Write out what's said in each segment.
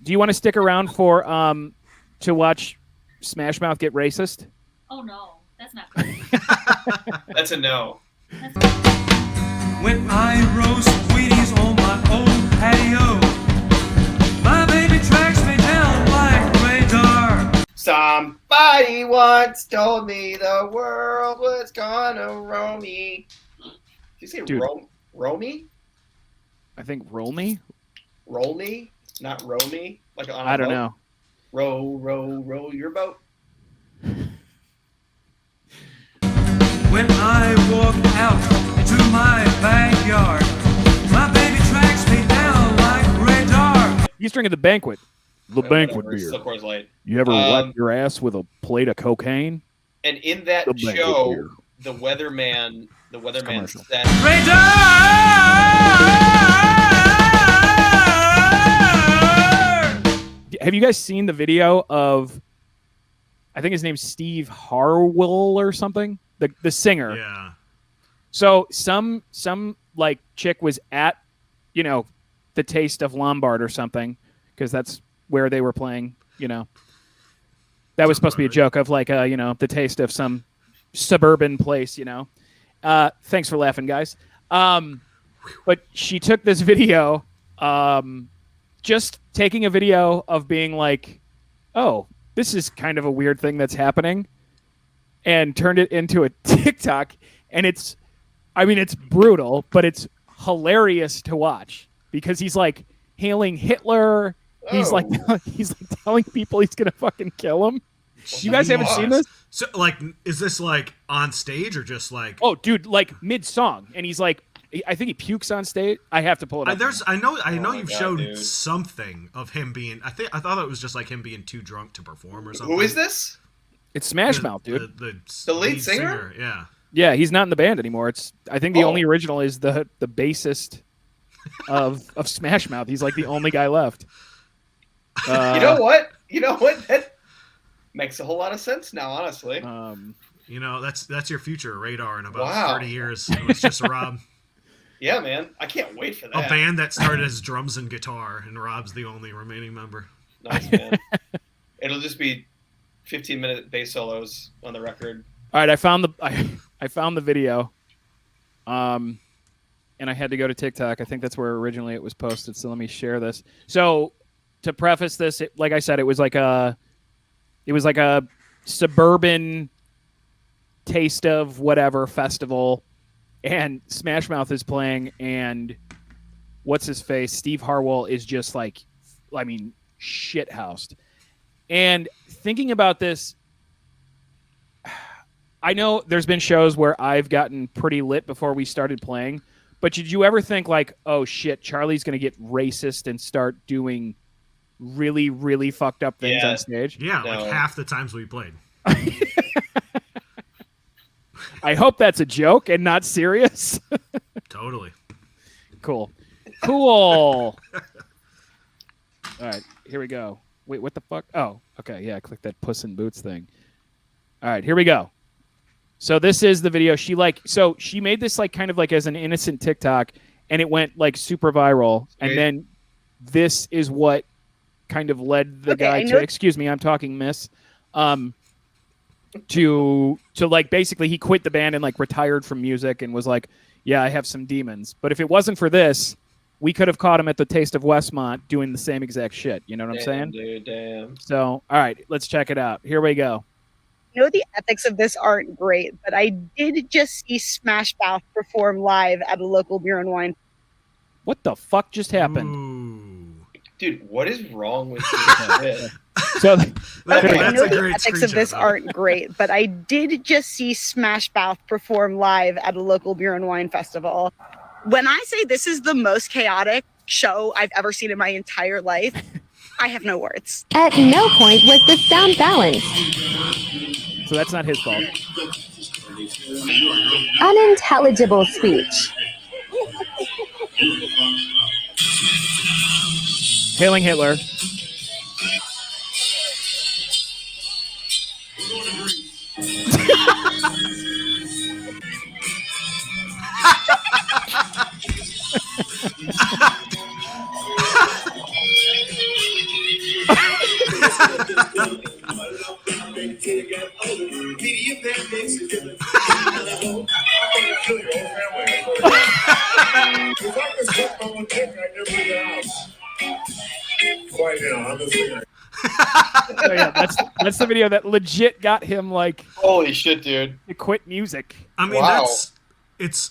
do you want to stick around for to watch Smash Mouth get racist? Oh no, that's not cool. That's a no. When I roast Wheaties on my old patio, my baby tracks me down like radar. Somebody once told me the world was gonna roll me. Did you say roll me? I think roll me. Roll me, not row me. Like on a I don't boat? know. Row your boat. When I walk out to my backyard, my baby tracks me down like radar. He's drinking the banquet. The banquet Whatever, beer. Still Coors Light. You ever wipe your ass with a plate of cocaine? And in that The banquet show, beer. the weatherman commercial. said, Radar! Have you guys seen the video of? I think his name's Steve Harwell or something. The singer. Yeah. So some like chick was at, the Taste of Lombard or something, because that's where they were playing. That was supposed to be a joke of like the taste of some suburban place. Thanks for laughing, guys. But she took this video, just taking a video of being like, oh, this is kind of a weird thing that's happening, and turned it into a TikTok. And it's brutal, but it's hilarious to watch because he's like hailing Hitler. He's like telling people he's gonna fucking kill him. You guys haven't seen this? So, like, is this like on stage or just like? Oh, dude, like mid song, and he's like, I think he pukes on stage. I have to pull it up. I know you've shown dude. something of him being. I thought it was just like him being too drunk to perform or something. who is this? It's Smash Mouth, dude. The lead singer? Yeah. Yeah, he's not in the band anymore. I think the only original is the bassist of Smash Mouth. He's like the only guy left. You know what? That makes a whole lot of sense now, honestly. That's your future, Radar, in about 30 years. It was just Rob. Yeah, man. I can't wait for that. A band that started as drums and guitar, and Rob's the only remaining member. Nice, man. It'll just be 15-minute bass solos on the record. All right, I found the video, and I had to go to TikTok. I think that's where originally it was posted. So let me share this. So to preface this, like I said, it was like a suburban taste of whatever festival, and Smash Mouth is playing, and what's his face? Steve Harwell is just like, shithoused. And thinking about this, I know there's been shows where I've gotten pretty lit before we started playing, but did you ever think like, oh shit, Charlie's going to get racist and start doing really, really fucked up things on stage? Yeah, like half the times we played. I hope that's a joke and not serious. Totally. Cool. All right, here we go. Wait, what the fuck? Oh, okay, yeah, click that Puss in Boots thing. All right, here we go. So this is the video. She made this like kind of like as an innocent TikTok, and it went like super viral. Sweet. And then this is what kind of led the guy to, excuse me, I'm talking, miss, to like basically he quit the band and like retired from music and was like, yeah, I have some demons. But if it wasn't for this, we could have caught him at the Taste of Westmont doing the same exact shit. You know what I'm saying? Dude, damn. So, all right, let's check it out. Here we go. I know the ethics of this aren't great, but I did just see Smash Mouth perform live at a local beer and wine. What the fuck just happened? Ooh. Dude, what is wrong with you? So, I know the ethics of this aren't great, but I did just see Smash Mouth perform live at a local beer and wine festival. When I say this is the most chaotic show I've ever seen in my entire life, I have no words. At no point was the sound balanced. So that's not his fault. Unintelligible speech. Hailing Hitler. So yeah, that's the video that legit got him like Holy shit, dude! to quit music. I mean, Wow. it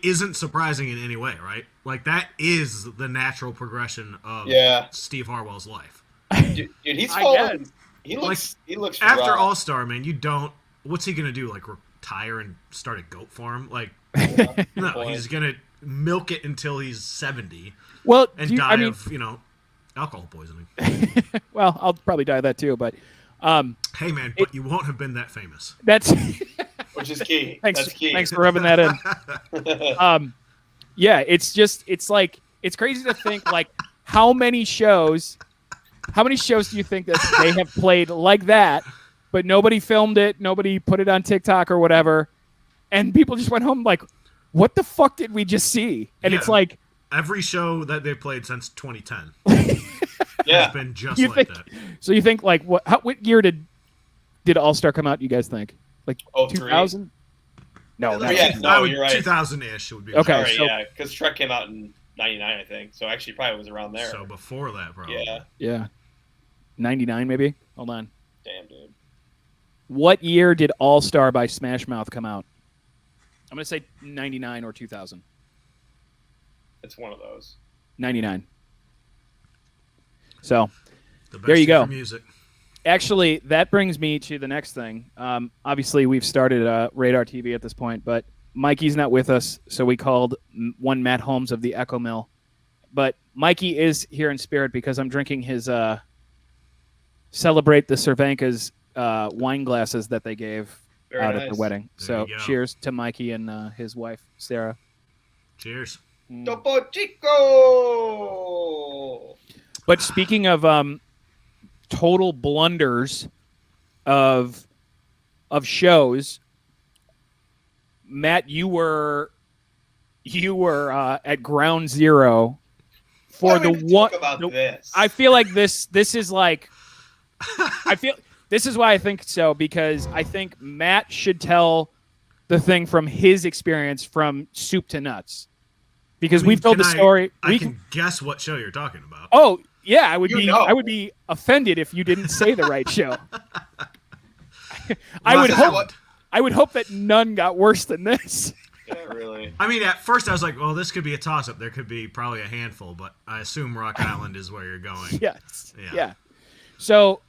isn't surprising in any way, right? Like that is the natural progression of Steve Harwell's life. Dude, he's fallen. He looks after rough. All Star, man. You don't. What's he gonna do? Like retire and start a goat farm? Like no, he's gonna milk it until he's 70. Well, and die of alcohol poisoning. Well, I'll probably die of that too, but hey man, but you won't have been that famous. That's which is key. Thanks, That's key. Thanks for rubbing that in. Yeah, it's crazy to think like how many shows do you think that they have played like that, but nobody filmed it, nobody put it on TikTok or whatever, and people just went home like, what the fuck did we just see? And it's like every show that they played since 2010 has been just like that. So you think like what year did All Star come out? You guys think like 2000? No, you're right. 2000-ish would be okay. Right, so, yeah, because Trek came out in '99, I think. So actually, probably was around there. So before that, probably. Yeah. 99 maybe. Hold on. Damn, dude. What year did All Star by Smash Mouth come out? I'm gonna say 99 or 2000. It's one of those. 99. So The best there you year go. for music. Actually, that brings me to the next thing. Obviously, we've started Radar TV at this point, but Mikey's not with us, so we called one Matt Holmes of the Echo Mill. But Mikey is here in spirit because I'm drinking his Celebrate the Cervanka's wine glasses that they gave out at the wedding. So cheers to Mikey and his wife, Sarah. Cheers. Topo Chico! But speaking of total blunders of shows, Matt, you were at ground zero for the one. I feel like this is like this is why I think so, because I think Matt should tell the thing from his experience from soup to nuts, because we've told the story. I can guess what show you're talking about. Oh yeah, I would be offended if you didn't say the right show. I would hope that none got worse than this. Yeah, really. I mean, at first I was like, well, this could be a toss-up. There could be probably a handful, but I assume Rock Island is where you're going. Yes. Yeah. So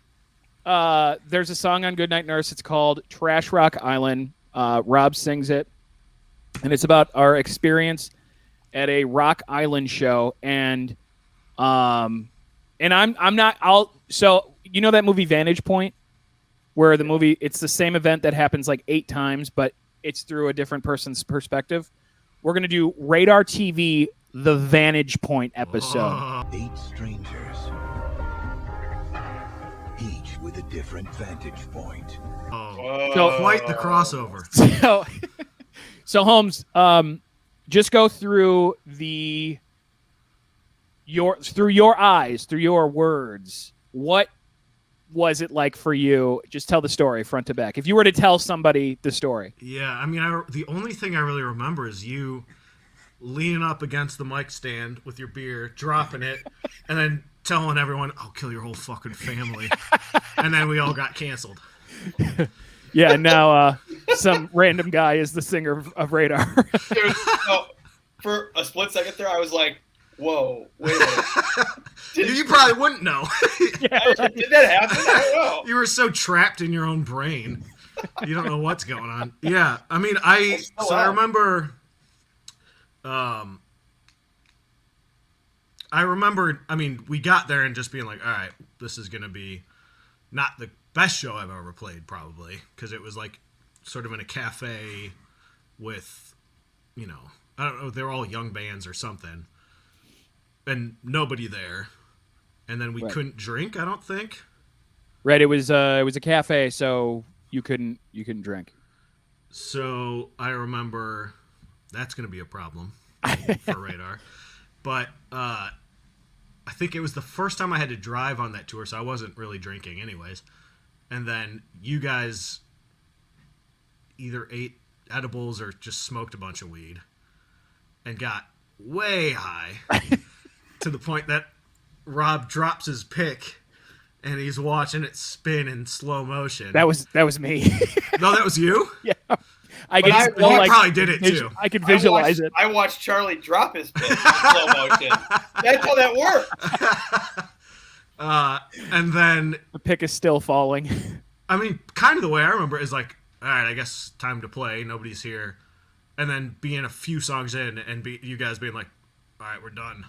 there's a song on Goodnight Nurse. It's called Trash Rock Island. Rob sings it, and it's about our experience at a Rock Island show. And I'm not. So you know that movie Vantage Point, where the movie, it's the same event that happens like 8 times, but it's through a different person's perspective. We're going to do Radar TV, the Vantage Point episode. 8 strangers, each with a different vantage point. So quite the crossover. So Holmes, just go through your eyes, through your words. What was it like for you? Just tell the story front to back. If you were to tell somebody the story. Yeah, I mean, the only thing I really remember is you leaning up against the mic stand with your beer, dropping it, and then telling everyone, "I'll kill your whole fucking family," and then we all got canceled. Yeah, and now some random guy is the singer of Radar. Dude, no, for a split second there, I was like, whoa, wait a minute. You probably wouldn't know. Yeah, right. Did that happen? I don't know. You were so trapped in your own brain. You don't know what's going on. Yeah, I mean, I remember I mean, we got there and just being like, all right, this is going to be not the best show I've ever played, probably, because it was like sort of in a cafe with, I don't know, they're all young bands or something, and nobody there, and then we couldn't drink, I don't think. Right, it was a cafe, so you couldn't drink. So I remember that's going to be a problem for Radar, but I think it was the first time I had to drive on that tour, so I wasn't really drinking anyways. And then you guys either ate edibles or just smoked a bunch of weed and got way high to the point that Rob drops his pick and he's watching it spin in slow motion. That was me. No, that was you? Yeah. You probably did it too. I could visualize it. I watched Charlie drop his pick in slow motion. That's how that worked. And then The pick is still falling. I mean, kind of the way I remember it is like, all right, I guess time to play. Nobody's here. And then being a few songs in and you guys being like, all right, we're done.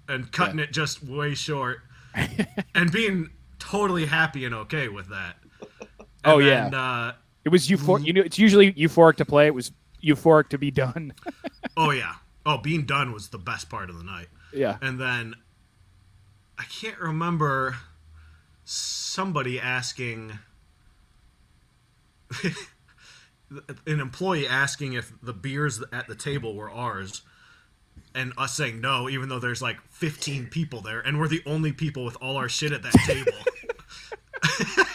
And cutting it just way short. And being totally happy and okay with that. And yeah. It was euphoric. You know, it's usually euphoric to play. It was euphoric to be done. Oh, yeah. Oh, being done was the best part of the night. Yeah. And then I can't remember somebody asking, an employee asking if the beers at the table were ours, and us saying no, even though there's like 15 people there, and we're the only people with all our shit at that table.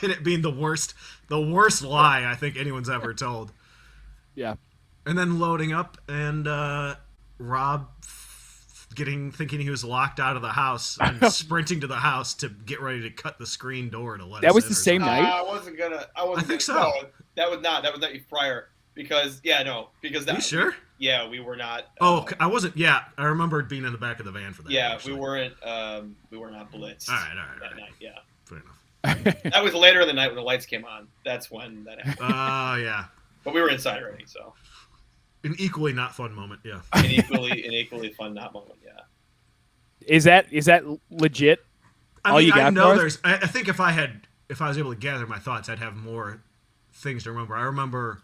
And it being the worst lie I think anyone's ever told. Yeah. And then loading up and Rob thinking he was locked out of the house and sprinting to the house to get ready to cut the screen door to let That us was in the or same something. night? I wasn't gonna. I think so. No, that was not prior. Because because that. Are you sure? Yeah, we were not. I wasn't. Yeah, I remember being in the back of the van for that. Yeah, actually. we weren't. We were not blitzed. All right. That night, yeah. Fair enough. That was later in the night when the lights came on. That's when that happened. Oh, yeah. But we were inside already, so. An equally not fun moment, yeah. An equally fun not moment, yeah. Is that legit? I know there's. I think if I was able to gather my thoughts, I'd have more things to remember. I remember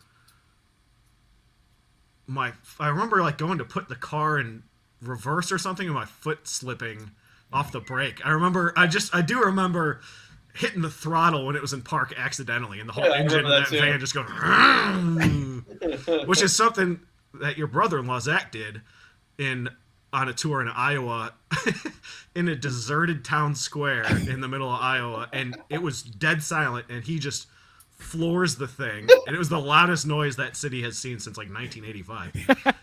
like going to put the car in reverse or something, and my foot slipping off the brake. I do remember hitting the throttle when it was in park accidentally, and the whole engine of that van just going, which is something that your brother-in-law Zach did on a tour in Iowa, in a deserted town square in the middle of Iowa, and it was dead silent, and he just floors the thing, and it was the loudest noise that city has seen since like 1985.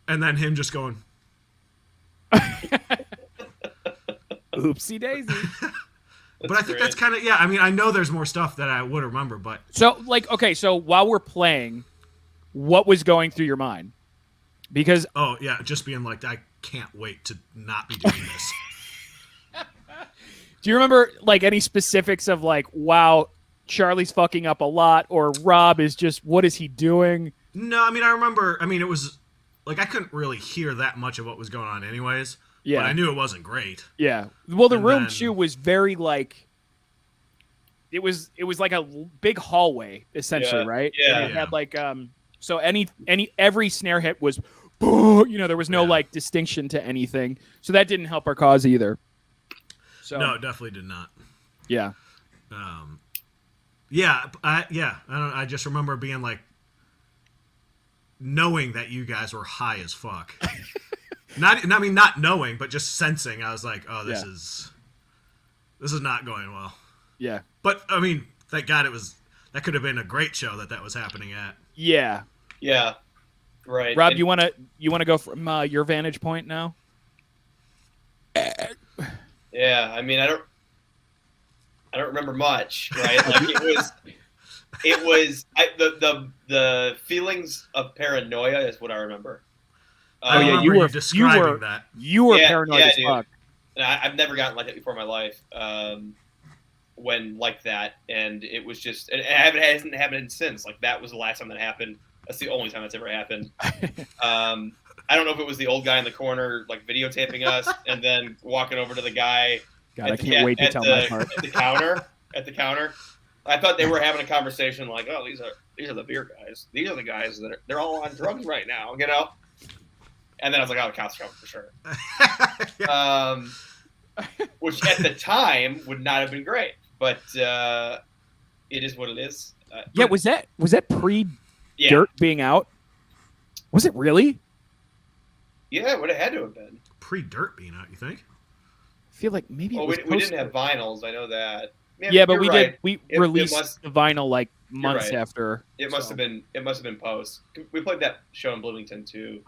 And then him just going, oopsie daisy. But I think that's kind of, yeah, I mean, I know there's more stuff that I would remember, but... So, so while we're playing, what was going through your mind? Because... Oh, yeah, just being like, I can't wait to not be doing this. Do you remember, like, any specifics of, like, wow, Charlie's fucking up a lot, or Rob is just, what is he doing? No, I mean, I remember, it was, like, I couldn't really hear that much of what was going on anyways. Yeah. But I knew it wasn't great. Yeah. Well, the And room then- too was very like it was like a big hallway essentially, Yeah. right? Yeah. And it Yeah. had like so every snare hit was there was no Yeah. like distinction to anything. So that didn't help our cause either. So No, it definitely did not. yeah. I just remember being like, knowing that you guys were high as fuck. Not knowing, but just sensing. I was like, oh, this is not going well. Yeah. But I mean, thank God that could have been a great show that was happening at. Yeah. Yeah. Right. Rob, And- you want to go from your vantage point now? Yeah, I mean, I don't remember much, right? Like the feelings of paranoia is what I remember. I yeah, remember you were describing that. You were Yeah, paranoid yeah, as dude. fuck. And I've never gotten like that before in my life. When like that, and it was just, and it hasn't happened since. Like that was the last time that happened. That's the only time that's ever happened. I don't know if it was the old guy in the corner like videotaping us, and then walking over to the guy. God, I can't wait to tell my part. At the counter. I thought they were having a conversation like, oh, these are the beer guys. These are the guys that they're all on drugs right now, you know. And then I was like, oh, the cops are coming for sure. Which at the time would not have been great, but it is what it is. Yeah, was that pre Yeah. Dirt being out? Was it really? Yeah, it would have had to have been. Pre-Dirt being out, you think? feel like maybe it Well, was we didn't have vinyls. I know that. Yeah, but you're we right. did. We It released must- the vinyl like months right. after. It must have been. It must have been post. We played that show in Bloomington too,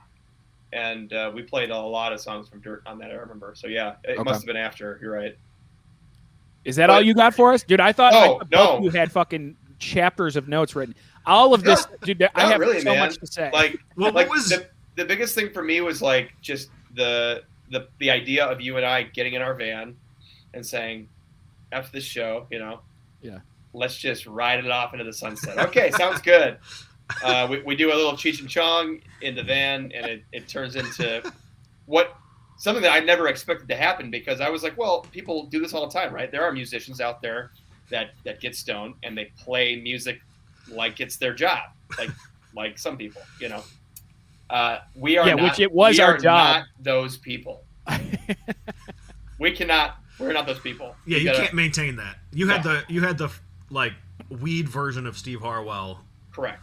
and we played a lot of songs from Dirt on that. I remember. So yeah, it Okay. must have been after. You're right. Is that all you got for us, dude? I thought both no. you had fucking chapters of notes written. All of this, dude. I have really, so man. much to say. Like, Well, like what was the biggest thing for me was like just the idea of you and I getting in our van and saying, after this show, Yeah. let's just ride it off into the sunset. Okay, sounds good. We do a little Cheech and Chong in the van, and it turns into something that I never expected to happen, because I was like, well, people do this all the time, right? There are musicians out there that get stoned and they play music like it's their job, like some people, we are not, which it was we our are job. not those people. We're not those people. Yeah, We you gotta- can't maintain that. You had the like weed version of Steve Harwell, Correct.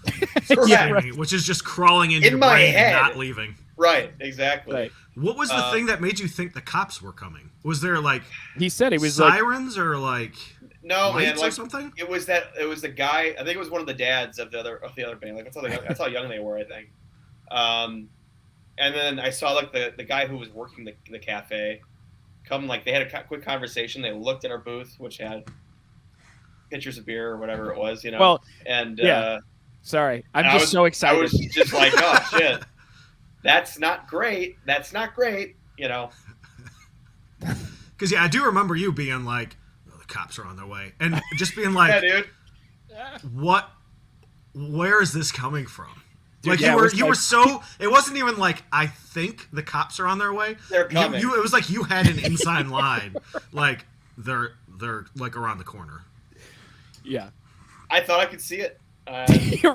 Yeah, Correct. which is just crawling into In your my brain head. and not leaving. Right, exactly. Right. What was the thing that made you think the cops were coming? Was there like He said it was like sirens or like No, man, lights or like something? it was the guy. I think it was one of the dads of the other band. Like that's how young they were, I think. And then I saw like the guy who was working the cafe come. Like they had a quick conversation. They looked at our booth, which had pitchers of beer or whatever it was, Well, And yeah. Sorry, I'm and just so I excited. was just like, oh shit, that's not great. That's not great. Because I do remember you being like, oh, the cops are on their way, and just being like, Yeah, dude. what? Where is this coming from? Dude, Like yeah, it was you were so. It wasn't even like I think the cops are on their way. They're coming. It was like you had an inside line. Like they're like around the corner. Yeah. I thought I could see it.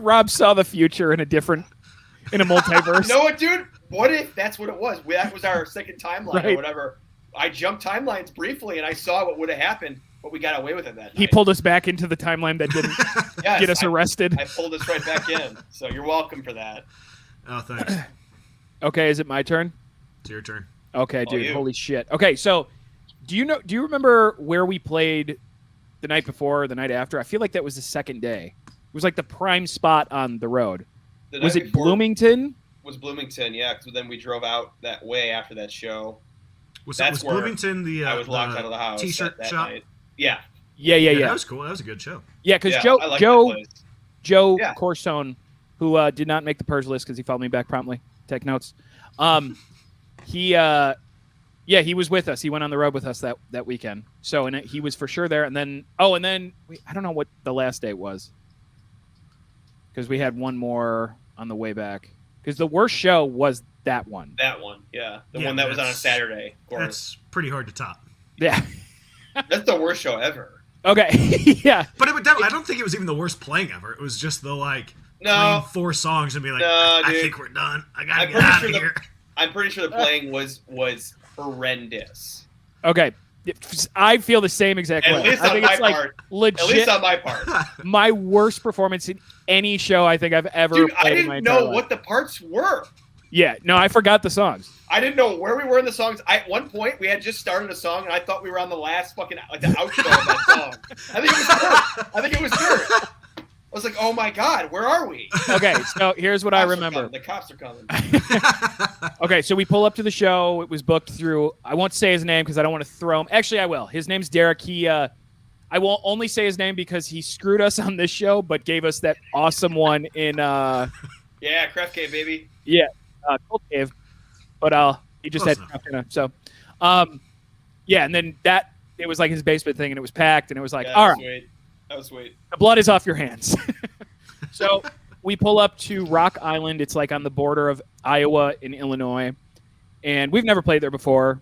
Rob saw the future in a multiverse. You know what, dude? What if that's what it was? That was our second timeline Right. or whatever. I jumped timelines briefly, and I saw what would have happened, but we got away with it that He night. pulled us back into the timeline that didn't Yes, get us arrested. I pulled us right back in, so you're welcome for that. Oh, thanks. Oh, It's Okay, is it my turn? your turn. Okay, dude. you. Holy shit. Okay, so do you remember where we played the night before or the night after? I feel like that was the second day. It was like the prime spot on the road. The Was night it before Bloomington? Was Bloomington, yeah, because then we drove out that way after that show. Was That's where Bloomington the I was locked out of the house T-shirt that shop? night. Yeah. Yeah. That was cool. That was a good show. Yeah, because Yeah, Joe I like that Joe place. Joe Yeah. Corstone, who did not make the purge list because he followed me back promptly. Take notes. He was with us. He went on the road with us that weekend. So he was for sure there. And then I don't know what the last date was because we had one more on the way back. Because the worst show was that one. That one, yeah. The Yeah, one that was on a that's- Saturday, of course. That's pretty hard to top. Yeah. That's the worst show ever. Okay. Yeah. But I don't think it was even the worst playing ever. It was just the like No. playing 4 songs and be like, No, I dude. think we're done. I gotta I'm get pretty out sure of the- here. I'm pretty sure the playing was horrendous. Okay. I feel the same exact At way. least I on think my it's like part. legit At least on my part. my worst performance in any show I think I've ever Dude, played I in my didn't entire know life. what the parts were. Yeah, no, I forgot the songs. I didn't know where we were in the songs. At one point, we had just started a song, and I thought we were on the last fucking, like, the outro of that song. I think it was Dirt. I was like, oh my God, where are we? Okay, so here's what I Cops are remember. coming. The cops are coming. Okay, so we pull up to the show. It was booked through. I won't say his name because I don't want to throw him. Actually, I will. His name's Derek. I won't only say his name because he screwed us on this show, but gave us that awesome one in Yeah, Craft Cave, baby. Cold Cave. But he just Close had so. Yeah, and then it was like his basement thing, and it was packed, and it was like, Yeah, all that right, was sweet. That was sweet. the blood is off your hands. So we pull up to Rock Island. It's like on the border of Iowa and Illinois. And we've never played there before.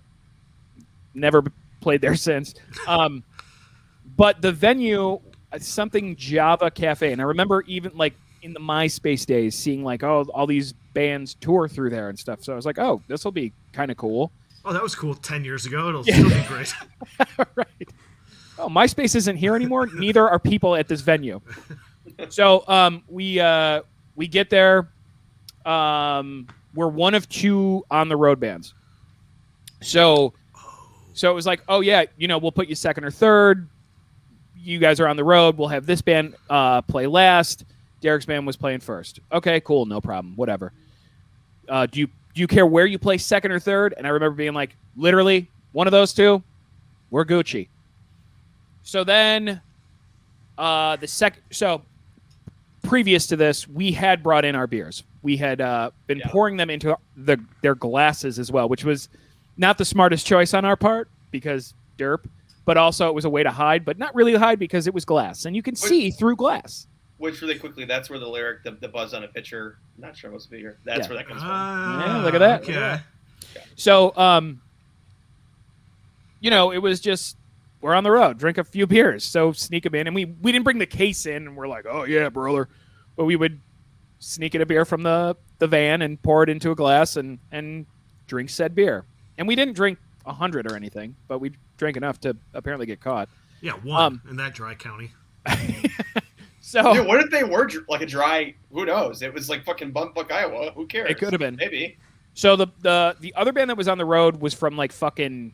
Never played there since. But the venue, something Java Cafe. And I remember even like in the MySpace days seeing like, all these bands tour through there and stuff. So I was like, oh, this will be kind of cool. Oh, that was cool 10 years ago. It'll still be great. Right. Oh, MySpace isn't here anymore. Neither are people at this venue. So we get there. We're one of 2 on the road bands. So So it was like, oh yeah, we'll put you second or third. You guys are on the road. We'll have this band play last. Derek's band was playing first. Okay, cool, no problem, whatever. Do you care where you play second or third? And I remember being like, literally, one of those two, we're Gucci. So then, so previous to this, we had brought in our beers. We had been pouring them into their glasses as well, which was not the smartest choice on our part because derp, but also it was a way to hide, but not really hide because it was glass and you can see through glass. Which really quickly, that's where the lyric, the buzz on a pitcher, I'm not sure what's to be here. That's where that comes from. Yeah, look at that. Okay. So, it was just, we're on the road, drink a few beers. So sneak them in. And we didn't bring the case in and we're like, oh yeah, brother. But we would sneak in a beer from the van and pour it into a glass and drink said beer. And we didn't drink 100 or anything, but we drank enough to apparently get caught. Yeah, one in that dry county. So, dude, what if they were like a dry? Who knows? It was like fucking Buck, Iowa. Who cares? It could have been. Maybe. So the other band that was on the road was from like fucking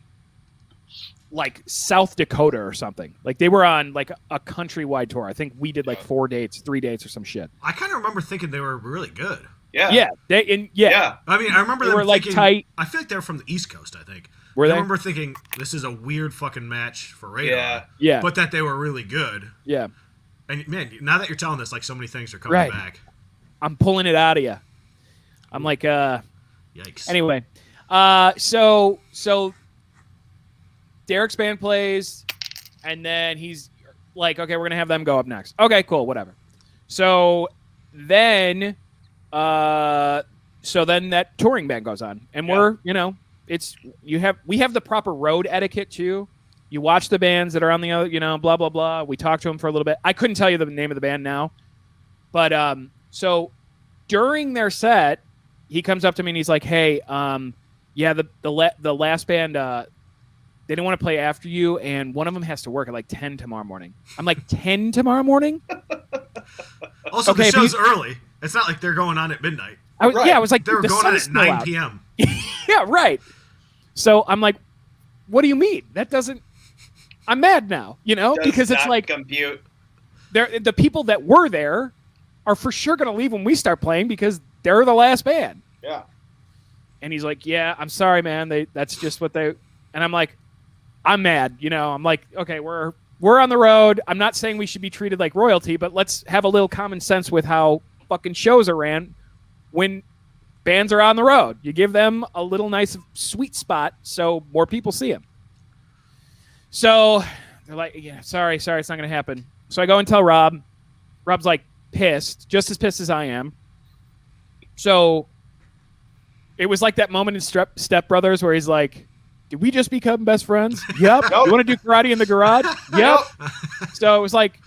like South Dakota or something. Like they were on like a countrywide tour. I think we did like 3 dates or some shit. I kind of remember thinking they were really good. Yeah. Yeah. I mean, I remember them were like thinking, tight. I feel like they were from the East Coast. I think. Were they? I remember thinking this is a weird fucking match for radar. Yeah. But that they were really good. Yeah. And man, now that you're telling this, like so many things are coming Right. back. I'm pulling it out of you. I'm like, Yikes. Anyway, so Derek's band plays, and then he's like, okay, we're gonna have them go up next. Okay, cool, whatever. So then that touring band goes on, and we're, we have the proper road etiquette too. You watch the bands that are on the other, blah blah blah. We talk to them for a little bit. I couldn't tell you the name of the band now, but so during their set, he comes up to me and he's like, "Hey, the last band, they didn't want to play after you, and one of them has to work at like 10 tomorrow morning." I'm like, 10 tomorrow morning? Also, Okay, the show's early. It's not like they're going on at midnight. I was like, They were the going on sun's at still 9 out. p.m. Yeah, right. So I'm like, what do you mean? That doesn't. I'm mad now, because it's not like compute. the people that were there are for sure going to leave when we start playing because they're the last band. Yeah. And he's like, yeah, I'm sorry, man. That's just what they. And I'm like, I'm mad. I'm like, okay, we're on the road. I'm not saying we should be treated like royalty, but let's have a little common sense with how fucking shows are ran when bands are on the road. You give them a little nice sweet spot so more people see them. So they're like, yeah, sorry, it's not going to happen. So I go and tell Rob. Rob's like pissed, just as pissed as I am. So it was like that moment in Step Brothers where he's like, did we just become best friends? Yep. Nope. You want to do karate in the garage? Yep. So it was like,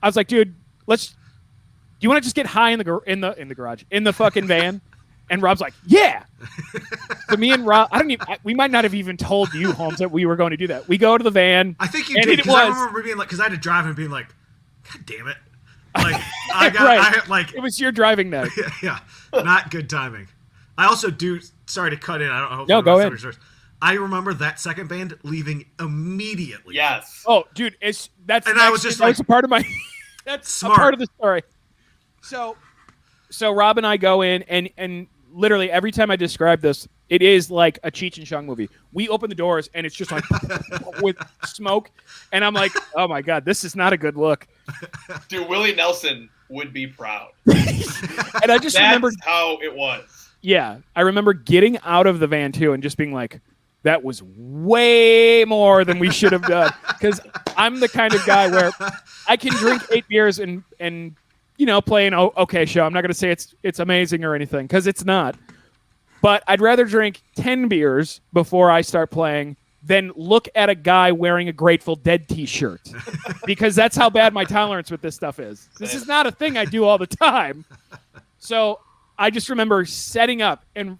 I was like, dude, do you want to just get high in the garage, in the fucking van? And Rob's like, yeah. So me and Rob, we might not have even told you, Holmes, that we were going to do that. We go to the van. I think you and did, it because I was- remember being like, because I had to drive and being like, God damn it. Like, It was your driving night. yeah, not good timing. I also sorry to cut in. I don't know. No, go ahead. I remember that second band leaving immediately. Yes. Oh, dude, I was just like, a part of my that's smart. a part of the story. So Rob and I go in and literally every time I describe this, it is like a Cheech and Chong movie. We open the doors and it's just like with smoke, and I'm like, oh my god, this is not a good look. Dude, Willie Nelson would be proud. And I just remember how it was. Yeah, I remember getting out of the van too and just being like, that was way more than we should have done. Because I'm the kind of guy where I can drink 8 beers and play an okay show. I'm not going to say it's amazing or anything, because it's not. But I'd rather drink 10 beers before I start playing than look at a guy wearing a Grateful Dead t-shirt. Because that's how bad my tolerance with this stuff is. This is not a thing I do all the time. So I just remember setting up, and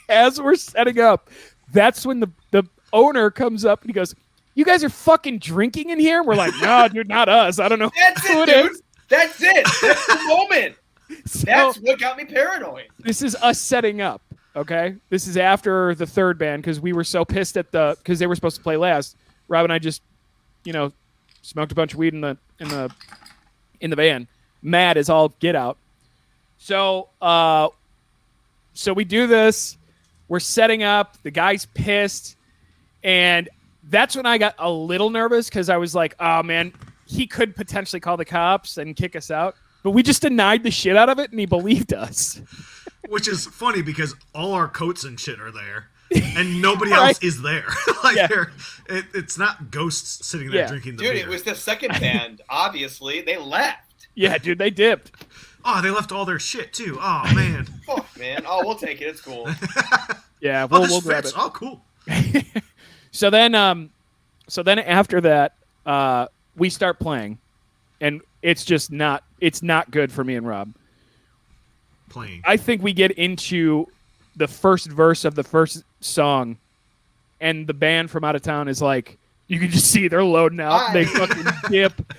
as we're setting up, that's when the owner comes up and he goes, "You guys are fucking drinking in here?" We're like, "No, dude, not us. I don't know That's who it, it dude. is." That's it. That's the moment. So That's what got me paranoid. this is us setting up. Okay, this is after the third band because we were so pissed at because they were supposed to play last. Rob and I just, smoked a bunch of weed in the van, mad as all get out. So we do this. We're setting up. The guy's pissed, and that's when I got a little nervous because I was like, "Oh man, he could potentially call the cops and kick us out." But we just denied the shit out of it, and he believed us. Which is funny because all our coats and shit are there, and nobody else is there. It's not ghosts sitting there drinking the beer. Dude, it was the second band. Obviously, they left. Yeah, dude, they dipped. Oh, they left all their shit too. Oh man. Fuck, man. Oh, we'll take it. It's cool. Yeah, we'll grab it. Oh, cool. So then after that, we start playing, and it's not good for me and Rob. Playing. I think we get into the first verse of the first song, and the band from out of town is like, you can just see they're loading out. Hi. They fucking dip,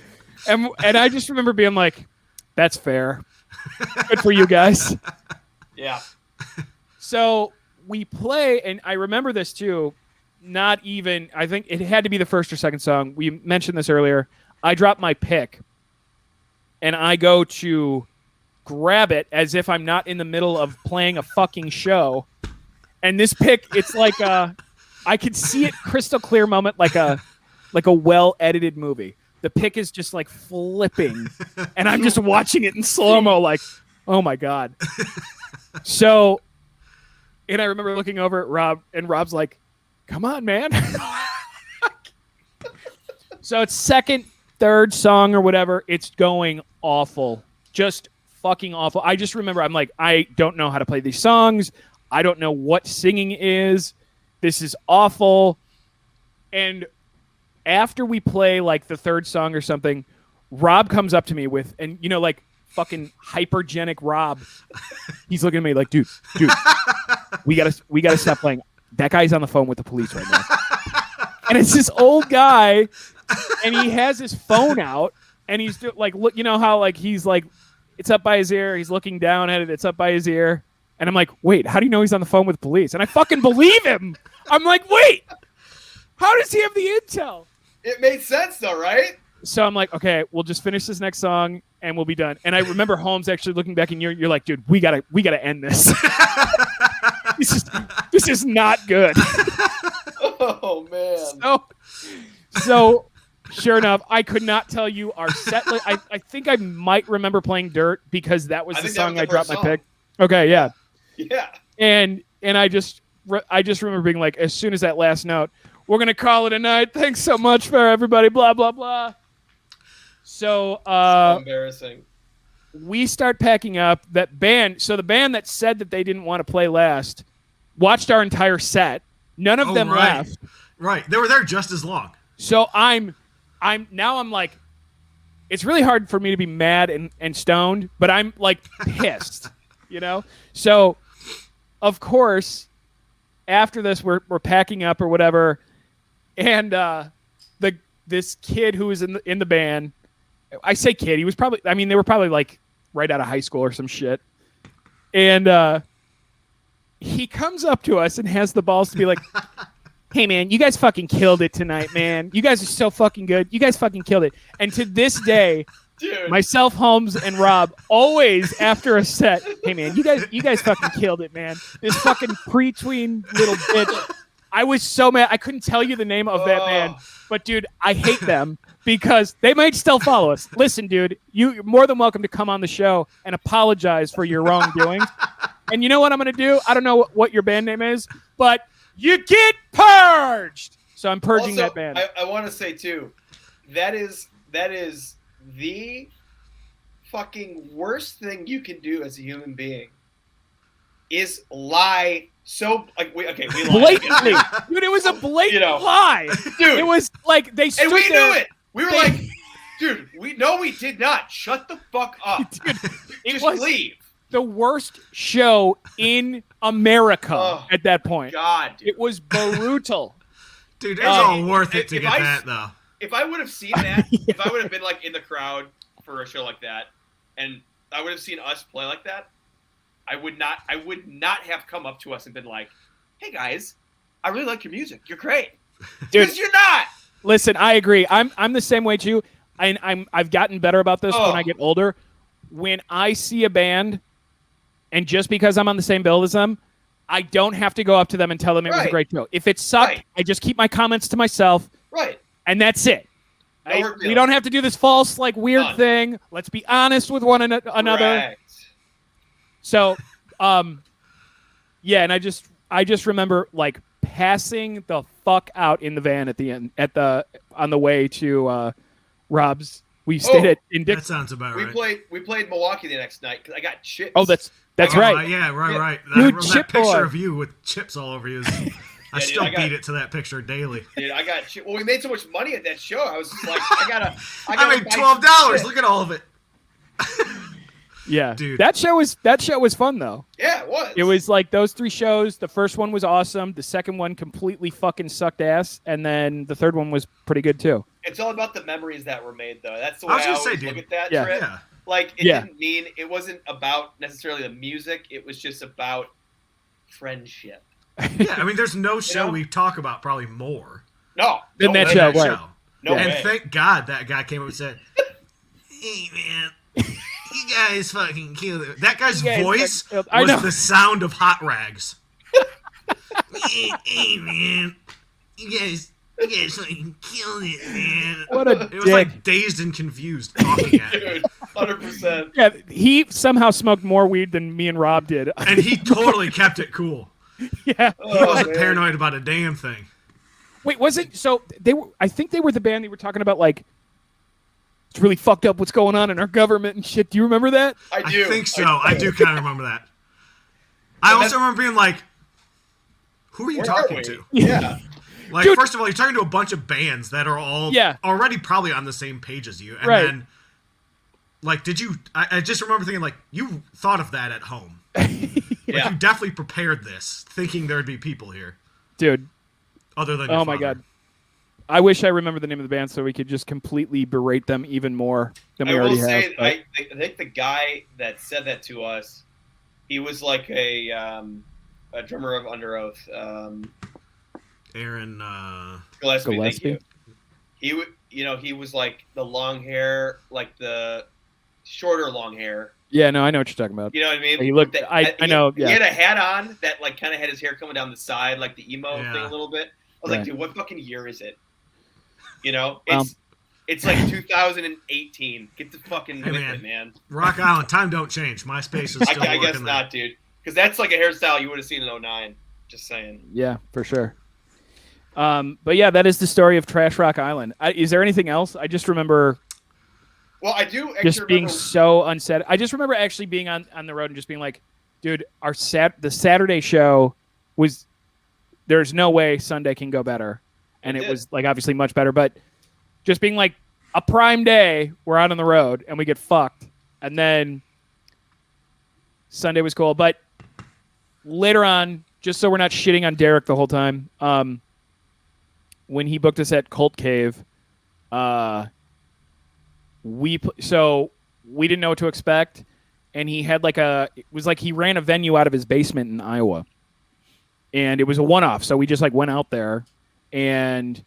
and I just remember being like, "That's fair. Good for you guys." Yeah. So we play, and I remember this too. I think it had to be the first or second song. We mentioned this earlier. I drop my pick, and I go to grab it as if I'm not in the middle of playing a fucking show. And this pick, it's like I could see it crystal clear moment, like a well edited movie. The pick is just like flipping, and I'm just watching it in slow mo, like, oh my god. So, and I remember looking over at Rob, and Rob's like, "Come on, man." So it's second, third song or whatever. It's going awful, just fucking awful. I just remember I'm like, I don't know how to play these songs. I don't know what singing is. This is awful. And after we play like the third song or something, Rob comes up to me with, and like fucking hypergenic Rob, he's looking at me like, dude, we gotta stop playing. That guy's on the phone with the police right now. And it's this old guy, and he has his phone out, and he's like, look, how like he's like, it's up by his ear. He's looking down at it. It's up by his ear. And I'm like, wait, how do you know he's on the phone with police? And I fucking believe him. I'm like, wait, how does he have the intel? It made sense though, right? So I'm like, okay, we'll just finish this next song and we'll be done. And I remember Holmes actually looking back, and you're like, dude, we gotta end this. This is not good. Oh man. So sure enough, I could not tell you our set list. I think I might remember playing Dirt because that was the song I dropped my pick. Okay, yeah. Yeah. And I just remember being like, as soon as that last note, we're gonna call it a night. Thanks so much for everybody. Blah blah blah. So embarrassing. We start packing up. That band. So the band that said that they didn't want to play last watched our entire set. None of them left. Right, they were there just as long. So I'm like, it's really hard for me to be mad and stoned, but I'm like pissed, So, of course, after this, we're packing up or whatever, and this kid who was in the band, I say kid, he was probably, they were probably like right out of high school or some shit, and he comes up to us and has the balls to be like, "Hey man, you guys fucking killed it tonight, man. You guys are so fucking good. You guys fucking killed it." And to this day, dude, myself, Holmes, and Rob always after a set, "Hey man, you guys fucking killed it, man. This fucking pre-tween little bitch." I was so mad. I couldn't tell you the name of that man, but dude, I hate them because they might still follow us. Listen, dude, you're more than welcome to come on the show and apologize for your wrongdoings. And you know what I'm going to do? I don't know what your band name is, but you get purged. So I'm purging that band. I want to say too, that is the fucking worst thing you can do as a human being is lie. So like we lied blatantly, dude. It was a blatant lie, dude. It was like they stood and we there. knew it. We were like, dude, we did not. Shut the fuck up. Dude, Just leave. The worst show in America at that point. God, dude. It was brutal. Dude, it's all worth it to get that though. If I would have seen that, if I would have been like in the crowd for a show like that, and I would have seen us play like that, I would not have come up to us and been like, "Hey guys, I really like your music. You're great." Dude. Because you're not. Listen, I agree. I'm the same way too. I've gotten better about this when I get older. When I see a band, and just because I'm on the same bill as them, I don't have to go up to them and tell them it was a great show. If it sucked, I just keep my comments to myself. Right. And that's it. We don't have to do this false, like, weird thing. Let's be honest with one another. Correct. So, yeah, and I just remember, like, passing the fuck out in the van at the end, on the way to Rob's. We stayed in Dick. That sounds about right. We played Milwaukee the next night because I got chips. Oh, that's right. Yeah, right. Dude, that picture of you with chips all over you. I still dude, beat it to that picture daily. Dude, I got chips. Well, we made so much money at that show. I was just like, I made $12. Look at all of it. Yeah, dude. That show was fun though. Yeah, it was. It was like those 3 shows. The first one was awesome. The second one completely fucking sucked ass, and then the third one was pretty good too. It's all about the memories that were made, though. That's the way I always look at that trip. Yeah. Like, it wasn't about necessarily the music. It was just about friendship. Yeah, I mean, there's no show we talk about probably more than that show. Right. No and way. thank God that guy came up and said, "Hey, man, you guys fucking killed it." That guy's voice was the sound of hot rags. Hey, man, you guys fucking killed it, man. What a It was like Dazed and Confused talking at him. Dude, 100%. Yeah, he somehow smoked more weed than me and Rob did. And he totally kept it cool. Yeah. He wasn't paranoid about a damn thing. Wait, was it? So they were. I think they were the band they were talking about. Like, it's really fucked up what's going on in our government and shit. Do you remember that? I do. I think so. I do kind of remember that. I also remember being like, "Who are you talking to?" Yeah. Like, Dude. first of all, you're talking to a bunch of bands that are all already probably on the same page as you, and then, like, did you? I just remember thinking, like, you thought of that at home. Like, you definitely prepared this, thinking there'd be people here, dude. Other than your my father. God, I wish I remember the name of the band so we could just completely berate them even more than we already have. I think the guy that said that to us, he was like a drummer of Under Oath. Aaron Gillespie. Thank you. He was like the long hair, like the shorter long hair. Yeah, no, I know what you're talking about. You know what I mean? He looked. I know. Yeah. He had a hat on that like kind of had his hair coming down the side, like the emo thing a little bit. I was like, dude, what fucking year is it? You know, it's like 2018. Get the fucking with it, man. Rock Island, time don't change. MySpace is still I guess working not, dude. Because that's like a hairstyle you would have seen in 2009. Just saying. Yeah, for sure. But yeah, that is the story of Trash Rock Island. Is there anything else? I just remember. Well, I do actually just being so unset. I just remember actually being on the road and just being like, dude, the Saturday show was. There's no way Sunday can go better, and it was like obviously much better. But just being like a prime day, we're out on the road and we get fucked, and then Sunday was cool. But later on, just so we're not shitting on Derek the whole time. When he booked us at Cult Cave, we didn't know what to expect, and he had it was like he ran a venue out of his basement in Iowa, and it was a one-off. So we just like went out there, and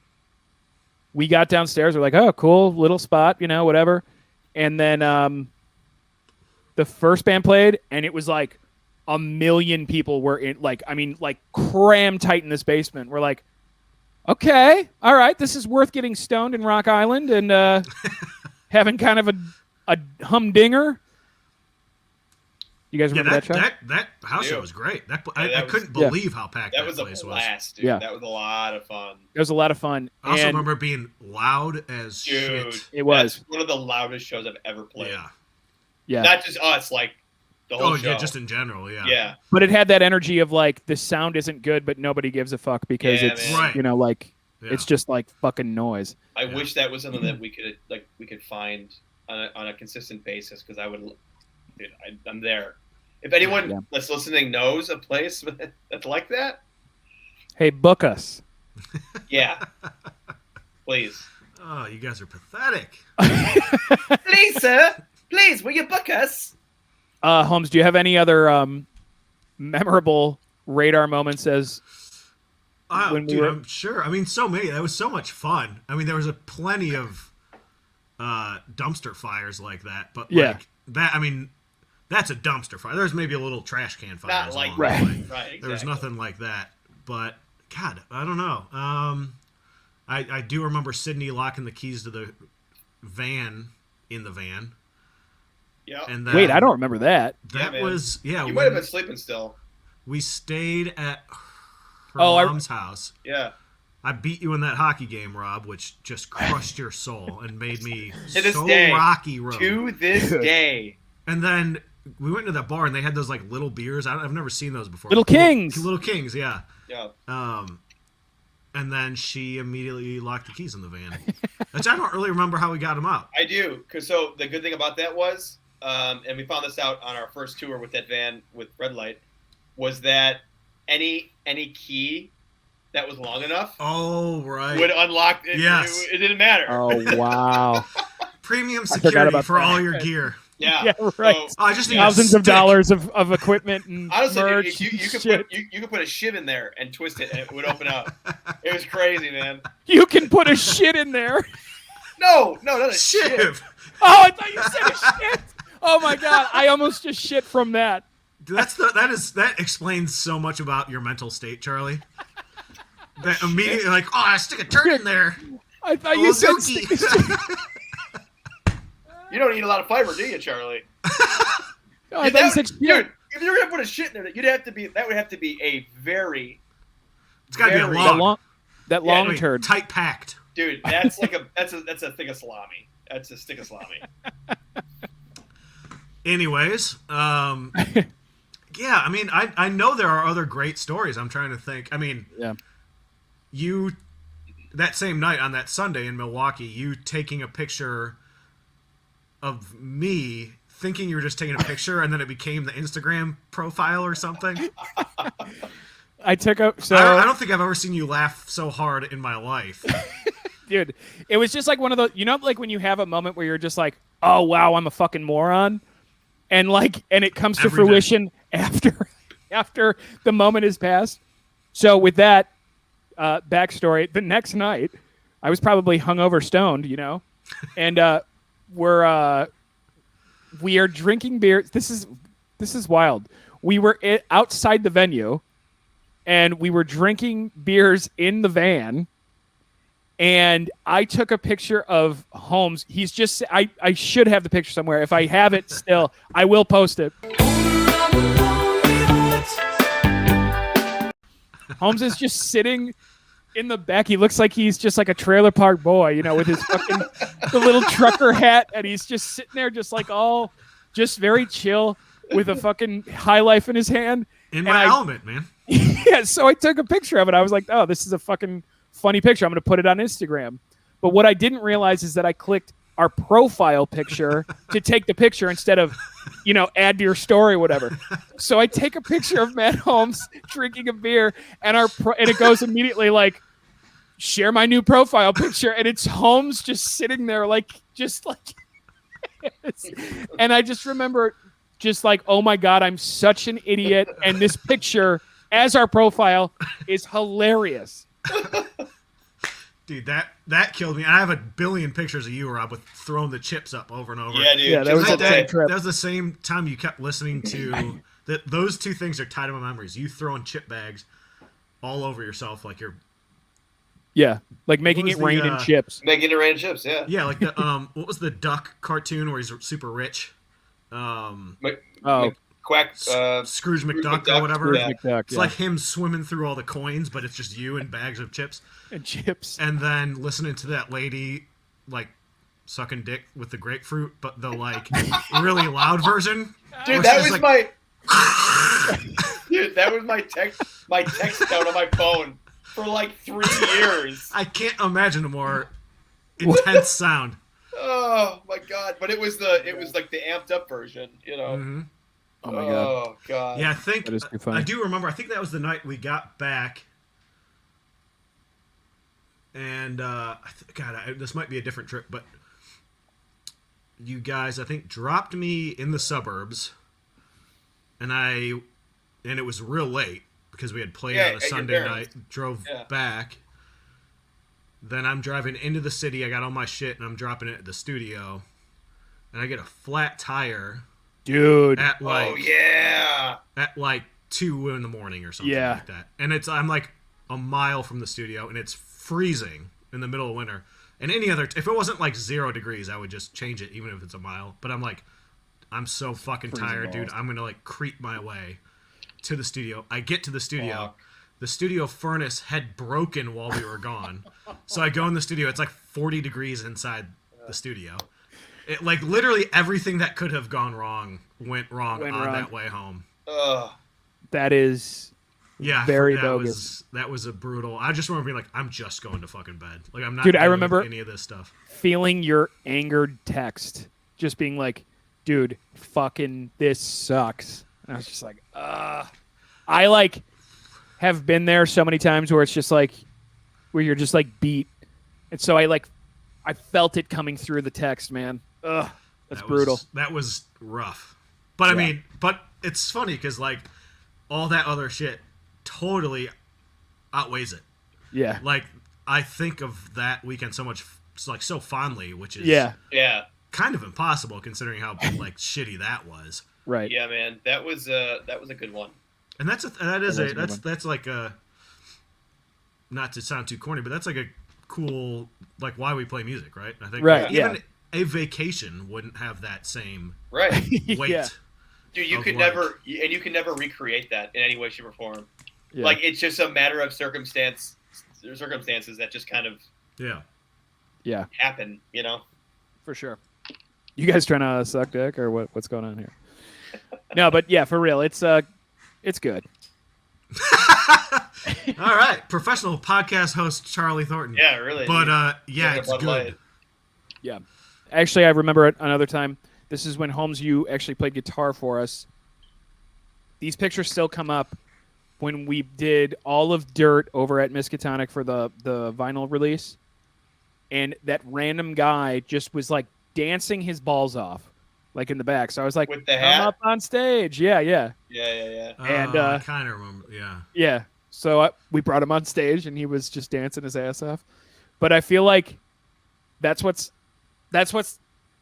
we got downstairs. We're like, oh, cool, little spot, whatever. And then the first band played, and it was like 1 million people were in, like crammed tight in this basement. We're like, okay, all right, this is worth getting stoned in Rock Island and having kind of a humdinger. You guys remember that show? That house show was great. I couldn't believe how packed that place was. That was a blast, dude. Yeah. That was a lot of fun. It was a lot of fun. I also remember being loud as shit. It was. That's one of the loudest shows I've ever played. Yeah. Not just us, like the whole show. Yeah, just in general, yeah. Yeah. But it had that energy of like the sound isn't good, but nobody gives a fuck because it's it's just like fucking noise. I wish that was something that we could find on a consistent basis, because I would, dude, I'm there. If anyone that's listening knows a place that's like that, hey, book us. Yeah, please. Oh, you guys are pathetic. Please, sir. Please, will you book us? Holmes, do you have any other memorable radar moments as when we Dude, were. I'm sure. I mean, so many. That was so much fun. I mean, there was a plenty of dumpster fires like that, but Yeah. like that. I mean, that's a dumpster fire. There's maybe a little trash can fire. Not like Right. that. Right. Exactly. There was nothing like that. But God, I don't know. I do remember Sydney locking the keys to the van in the van. Yeah. And then, Wait, I don't remember that. That man. was You when might have been sleeping still. we stayed at her Oh, mom's house. Yeah. I beat you in that hockey game, Rob, which just crushed your soul and made me To this so day. rocky road. To this day. And then we went to that bar and they had those like little beers. I've never seen those before. Little Kings. Little Kings, yeah. Yeah. And then she immediately locked the keys in the van, which I don't really remember how we got them out. I do, because so the good thing about that was, and we found this out on our first tour with that van with Red Light, was that any key that was long enough Oh, right. would unlock it. Yes. It didn't matter. Oh wow. Premium forgot security about for that. all your gear. Yeah. Yeah, right. So, Oh, I just need Thousands a of stick. dollars of equipment and honestly, merch. you and could shit. you could put a shiv in there and twist it, and it would open up. It was crazy, man. You can put a shit in there. No, not a shiv. Shiv. Oh, I thought you said a shit. Oh my god, I almost just shit from that. That explains so much about your mental state, Charlie. That immediately like, oh, I stick a turd in there. I thought Oh, you said dookie. You don't eat a lot of fiber, do you, Charlie? I thought you That said would- shit. dude, if you were gonna put a shit in there, that would have to be a very It's got to be a Very- long, That Yeah, long wait, turd. tight packed. dude. That's like that's a thing of salami. That's a stick of salami. Anyways, yeah, I mean, I know there are other great stories. I'm trying to think. I mean, Yeah. you that same night on that Sunday in Milwaukee, you taking a picture of me thinking you were just taking a picture and then it became the Instagram profile or something. I took a I don't think I've ever seen you laugh so hard in my life. dude, it was just like one of those, like when you have a moment where you're just like, oh wow, I'm a fucking moron, and it comes to Every day. fruition after the moment has passed. So with that backstory, the next night I was probably hungover, stoned, and we are drinking beer. This is wild. We were outside the venue, and we were drinking beers in the van. And I took a picture of Holmes. He's just, I should have the picture somewhere. If I have it still, I will post it. Holmes is just sitting in the back. He looks like he's just like a trailer park boy, with his fucking the little trucker hat. And he's just sitting there just like all just very chill with a fucking high life in his hand. In my element, man. Yeah, so I took a picture of it. I was like, oh, this is a fucking funny picture. I'm going to put it on Instagram. But what I didn't realize is that I clicked our profile picture to take the picture instead of, add to your story or whatever. So I take a picture of Matt Holmes drinking a beer, and and it goes immediately like, share my new profile picture, and it's Holmes just sitting there and I just remember just like, oh my God, I'm such an idiot, and this picture as our profile is hilarious. Dude, that killed me. I have a billion pictures of you, Rob, with throwing the chips up over and over. Yeah, dude. Yeah, that was just a like bad trip. That was the same time you kept listening to that. Those two things are tied to my memories. You throwing chip bags all over yourself like you're Yeah, like making What it was rain the, in chips. making it rain in chips. Yeah. like the what was the duck cartoon where he's super rich? Oh, Quack. Scrooge McDuck McDuck, or whatever. Scrooge yeah. McDuck, It's yeah. like him swimming through all the coins, but it's just you and bags of chips. and chips. And then listening to that lady like sucking dick with the grapefruit, but the like really loud version. Dude, where that she's was like, dude, that was my text count on my phone for like 3 years. I can't imagine a more intense sound. Oh my God! But it was like the amped up version, Mhm. Oh my God. Oh God. Yeah, I think That is too funny. I do remember. I think that was the night we got back, and this might be a different trip, but you guys, I think, dropped me in the suburbs, and I and it was real late because we had played Yeah, on a at your Sunday parents'. night, drove Yeah. back. Then I'm driving into the city. I got all my shit, and I'm dropping it at the studio. And I get a flat tire Dude. at like Oh yeah. at like 2 in the morning or something Yeah. like that. And I'm like a mile from the studio, and it's freezing in the middle of winter. And if it wasn't like 0 degrees, I would just change it, even if it's a mile. But I'm like, I'm so fucking Freezing tired, balls. dude. I'm gonna like creep my way to the studio. I get to the studio. Fuck. The studio furnace had broken while we were gone. So I go in the studio. It's like 40 degrees inside the studio. It like literally everything that could have gone wrong went wrong that way home. Ugh. That is Yeah, very that bogus. that was a brutal. I just remember being like, I'm just going to fucking bed. Like I'm not. Dude, I dealing with remember- any of this stuff. feeling your angered text, just being like, dude, fucking this sucks. And I was just like, I like have been there so many times where it's just like, where you're just like beat. And so I felt it coming through the text, man. Ugh, that's brutal. That was rough. But I mean, but it's funny because like all that other shit totally outweighs it. Yeah. Like I think of that weekend so much, like so fondly, which is Yeah. Yeah. kind of impossible considering how like shitty that was. Right. Yeah, man. That was a good one. And that's like a, not to sound too corny, but that's like a cool, like why we play music, right? I think Right, even yeah. a vacation wouldn't have that same Right. weight. Yeah. Dude, you Of could like- never recreate that in any way, shape, or form. Yeah. Like it's just a matter of circumstances that just kind of Yeah. happen, you know? For sure. You guys trying to suck dick or what's going on here? No, but yeah, for real, it's good. All right, professional podcast host Charlie Thornton. Yeah, really. But yeah, Like a it's Bud good. Light. Yeah. Actually, I remember it another time. This is when Holmes, you actually played guitar for us. These pictures still come up when we did all of Dirt over at Miskatonic for the vinyl release. And that random guy just was like dancing his balls off, like in the back. So I was like, With the "Come hat? up on stage." Yeah. Yeah. And, I kind of remember. Yeah. Yeah. So we brought him on stage, and he was just dancing his ass off. But I feel like that's what's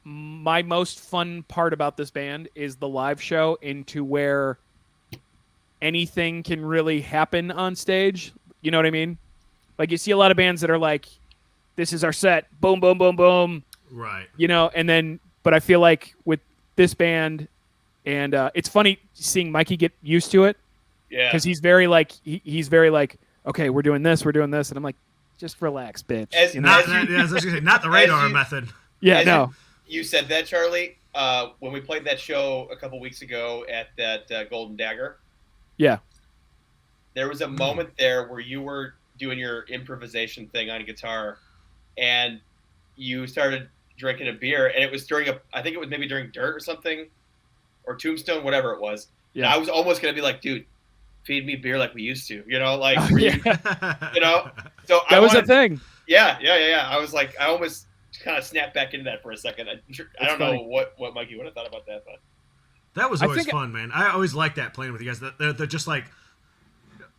my most fun part about this band is the live show, into where anything can really happen on stage. You know what I mean? Like you see a lot of bands that are like, "This is our set, boom, boom, boom, boom." Right. You know, and then, but I feel like with this band, and it's funny seeing Mikey get used to it. Yeah. Because he's very like he's very like, okay, we're doing this, and I'm like, just relax, bitch. As- you know? Not, yeah, I was gonna say, not the radar you- method. Yeah, as no, You said that, Charlie, when we played that show a couple weeks ago at that Golden Dagger. yeah, There was a moment there where you were doing your improvisation thing on guitar, and you started drinking a beer, and it was I think it was maybe during Dirt or something, or Tombstone, whatever it was. Yeah. And I was almost gonna be like, dude, feed me beer like we used to, you know, like, were you know. So that was a thing. Yeah. I was like, I almost kind of snapped back into that for a second. I don't know funny. what Mikey would have thought about that, but That was I always think- fun, man. I always liked that playing with you guys. They're just like,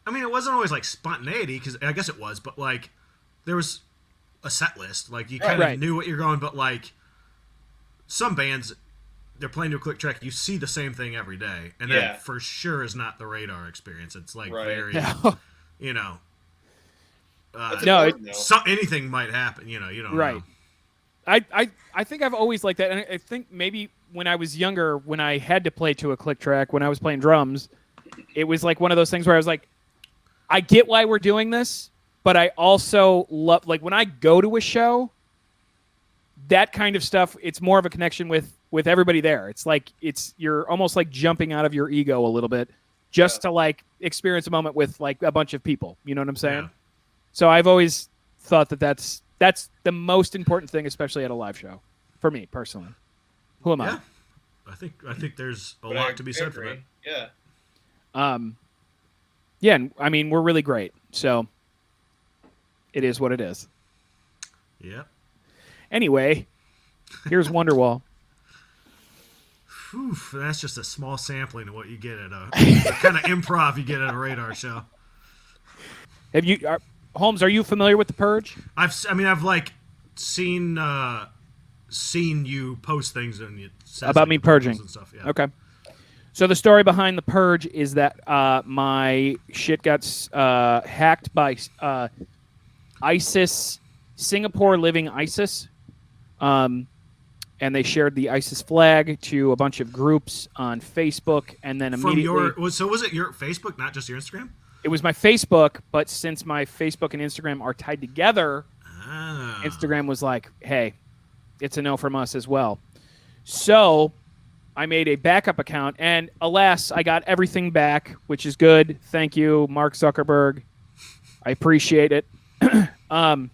I mean, it wasn't always like spontaneity, because I guess it was, but like there was a set list. Like you kind of Right. knew what you're going, but like some bands, they're playing to a click track. You see the same thing every day, and Yeah. that for sure is not the radar experience. It's like Right. very, No, you know, that's No, important, though. anything might happen. You know, you don't right. know. I think I've always liked that, and I think maybe when I was younger, when I had to play to a click track, when I was playing drums, it was like one of those things where I was like, I get why we're doing this, but I also love, like, when I go to a show, that kind of stuff, it's more of a connection with everybody there. It's like you're almost like jumping out of your ego a little bit just to like experience a moment with like a bunch of people. You know what I'm saying? Yeah. So I've always thought that that's the most important thing, especially at a live show, for me personally. Who am Yeah. I think there's a But lot to be I said for agree. that. Yeah. Yeah, and I mean, we're really great. So it is what it is. Yeah. Anyway, here's Wonderwall. Oof, that's just a small sampling of what you get at the kind of improv you get at a radar show. Have you, Holmes? Are you familiar with the Purge? I've like seen you post things and it says About like, me the purges purging and stuff. Yeah. Okay. So the story behind the Purge is that my shit got hacked by ISIS, Singapore living ISIS, and they shared the ISIS flag to a bunch of groups on Facebook, and then immediately was it your Facebook, not just your Instagram? it was my Facebook, but since my Facebook and Instagram are tied together, Instagram was like, "Hey, it's a no from us as well." So I made a backup account, and alas, I got everything back, which is good. Thank you, Mark Zuckerberg. I appreciate it. I'm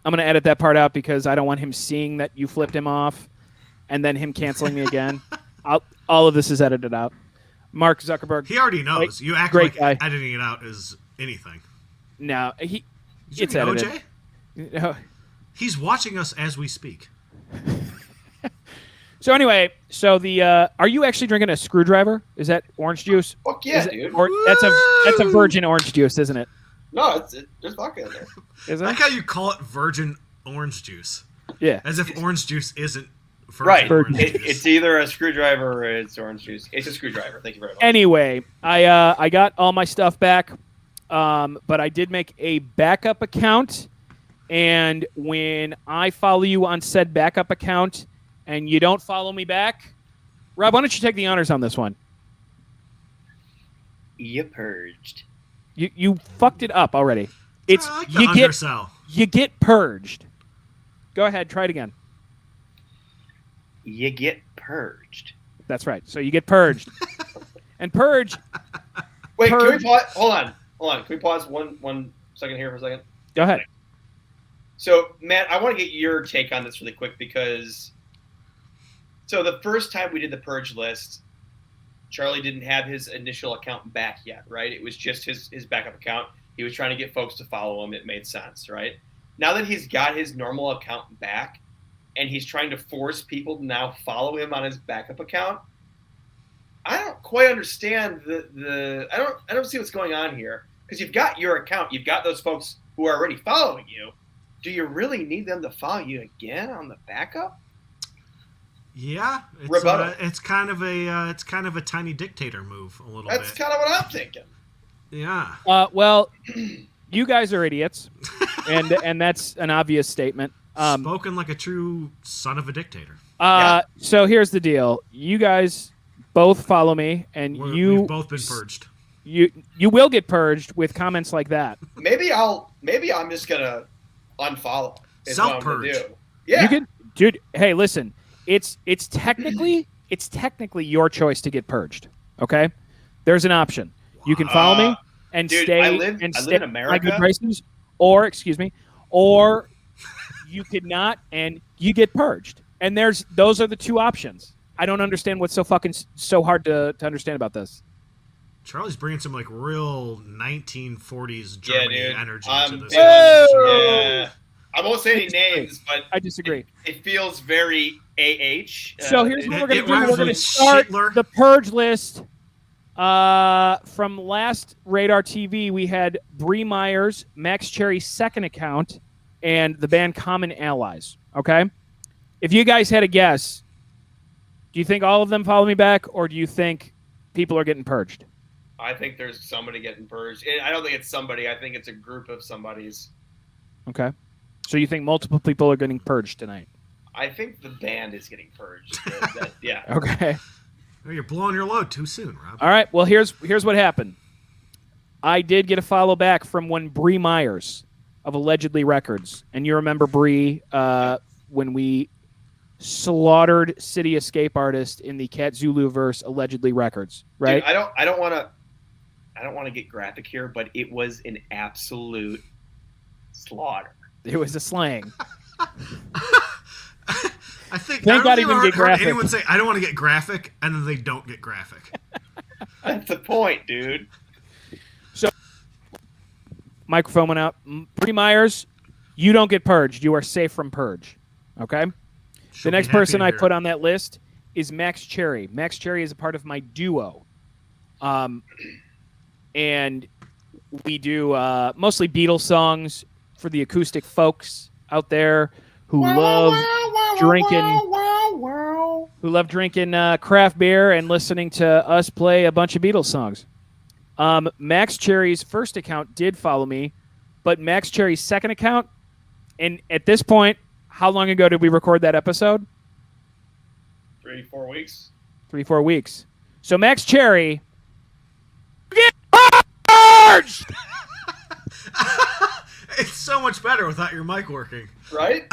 going to edit that part out because I don't want him seeing that you flipped him off and then him canceling me again. All of this is edited out. Mark Zuckerberg. He already knows. You act great like guy. editing it out is anything. No, Is it's your name edited. OJ? No. He's watching us as we speak. So anyway, are you actually drinking a screwdriver? Is that orange juice? Fuck yeah, dude. Or that's a virgin orange juice, isn't it? No, there's vodka in there. Is I it? like how you call it virgin orange juice. Yeah. As if orange juice isn't virgin Right. orange juice. It's either a screwdriver or it's orange juice. It's a screwdriver. Thank you very much. Anyway, I got all my stuff back, but I did make a backup account, and when I follow you on said backup account and you don't follow me back, Rob, why don't you take the honors on this one? You purged. You fucked it up already. It's I like the you get undersell. you get purged. Go ahead, try it again. You get purged. That's right. So you get purged. And purge. Wait, can we Purge. pause? Hold on. Can we pause one second here for a second? Go ahead. So, Matt, I want to get your take on this really quick because the first time we did the purge list, Charlie didn't have his initial account back yet, right? It was just his backup account. He was trying to get folks to follow him. It made sense, right? Now that he's got his normal account back and he's trying to force people to now follow him on his backup account, I don't quite understand I don't see what's going on here. Because you've got your account, you've got those folks who are already following you. Do you really need them to follow you again on the backup? Yeah, Rebuttal. it's kind of a tiny dictator move a little That's bit. kind of what I'm thinking. Yeah. Well, you guys are idiots, and that's an obvious statement. Spoken like a true son of a dictator. So here's the deal: you guys both follow me, and We've both been purged. You will get purged with comments like that. Maybe I'm just gonna unfollow. Is what I'm gonna Self-purge. do. Yeah. You can, dude. Hey, listen. It's technically your choice to get purged. Okay, there's an option. You can follow me and dude, stay I live and in stay America. my good graces, or you could not and you get purged. And those are the two options. I don't understand what's so hard to understand about this. Charlie's bringing some like real 1940s Germany dude. energy I'm to this. Yeah. I won't say any names, but I disagree. it feels very AH. So here's what we're going to it do. rhymes We're going to with start Schindler. the purge list. From last Radar TV, we had Bree Myers, Max Cherry's second account, and the band Common Allies. Okay? If you guys had a guess, do you think all of them follow me back, or do you think people are getting purged? I think there's somebody getting purged. I don't think it's somebody. I think it's a group of somebody's. Okay. So you think multiple people are getting purged tonight? I think the band is getting purged. Yeah. Okay. Oh, you're blowing your load too soon, Rob. All right. Well, here's what happened. I did get a follow back from one Bree Myers of Allegedly Records, and you remember Bree when we slaughtered City Escape Artist in the Cat Zulu verse Allegedly Records, right? Dude, I don't want to get graphic here, but it was an absolute slaughter. It was a slang. I think Thank God I don't he didn't think get I've heard graphic. anyone say I don't want to get graphic, and then they don't get graphic. That's the point, dude. Microphone went out. Bree Myers, you don't get purged. You are safe from purge. Okay? She'll The next be happy person to I hear put it. on that list is Max Cherry. Max Cherry is a part of my duo. And we do mostly Beatles songs for the acoustic folks out there who love drinking craft beer and listening to us play a bunch of Beatles songs. Max Cherry's first account did follow me, but Max Cherry's second account, and at this point, how long ago did we record that episode? 3-4 weeks. 3-4 weeks. So Max Cherry, get purged! It's so much better without your mic working. Right?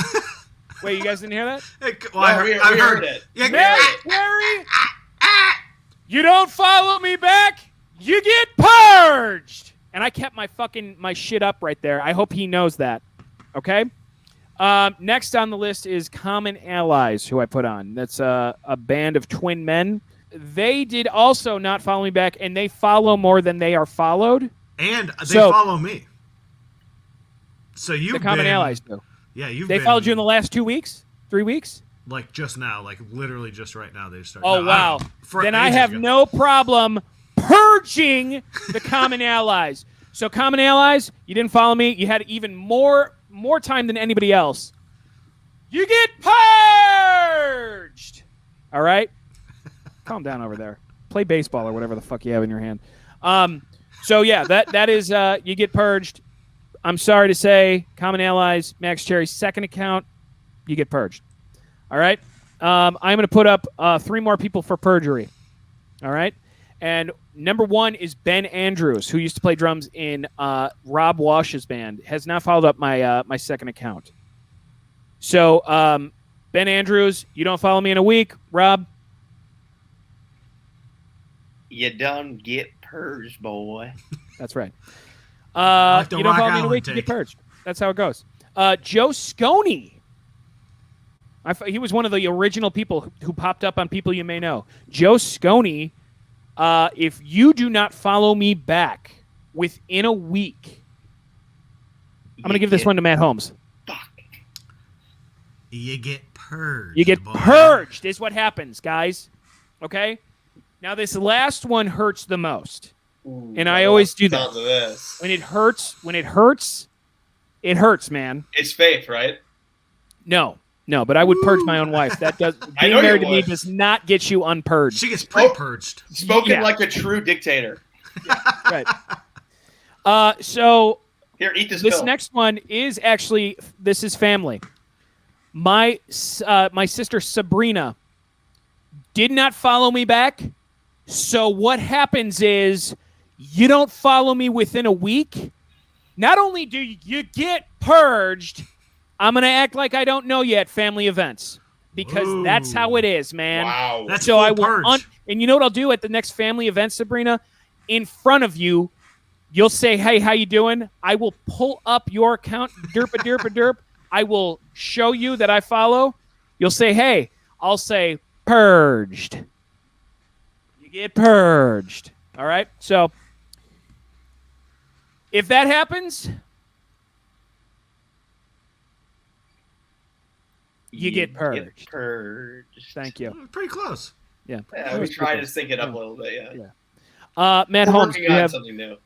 Wait, you guys didn't hear that? Hey, We heard it. Yeah, Max Cherry, you don't follow me back, you get purged! And I kept my shit up right there. I hope he knows that. Okay? Next on the list is Common Allies, who I put on. That's a band of twin men. They did also not follow me back, and they follow more than they are followed. And they follow me. So you've the Common been, Allies do. Yeah, They followed you in the last 2 weeks? 3 weeks? Like just now, like literally just right now they started. Oh, No, wow. Then I have no problem purging the Common Allies. So Common Allies, you didn't follow me. You had even more time than anybody else. You get purged! All right? Calm down over there. Play baseball or whatever the fuck you have in your hand. So, yeah, that is you get purged. I'm sorry to say, Common Allies, Max Cherry's second account, you get purged. All right? I'm going to put up 3 more people for perjury. All right? And number 1 is Ben Andrews, who used to play drums in Rob Walsh's band. Has not followed up my second account. So, Ben Andrews, you don't follow me in a week. Rob? You done get purged, boy. That's right. Like the you don't Rock follow me in a Island week, you take. get purged. That's how it goes. Joe Sconey. He was one of the original people who popped up on People You May Know. Joe Sconey, if you do not follow me back within a week, I'm going to give this one to Matt Holmes. You get purged. You get boy. purged is what happens, guys. Okay? Now, this last one hurts the most. And I always do that. Sounds of this. When it hurts, it hurts, man. It's faith, right? No, but I would purge my own wife. That does I being know you married to me would. does not get you unpurged. She gets pre-purged. Spoken Yeah. like a true dictator. Right. So Here, eat this this pill. next one is actually this is family. My sister Sabrina did not follow me back. So what happens is you don't follow me within a week. Not only do you get purged, I'm going to act like I don't know you at family events because Ooh. that's how it is, man. Wow. That's So full I will purge. and you know what I'll do at the next family event, Sabrina? In front of you, you'll say, "Hey, how you doing?" I will pull up your account, derp. I will show you that I follow. You'll say, "Hey," I'll say, "Purged." You get purged. All right? So if that happens, you get purged. Thank you. Pretty close. Yeah. Yeah, we try to sync it up a little bit, Matt We're Holmes, working you on have something new.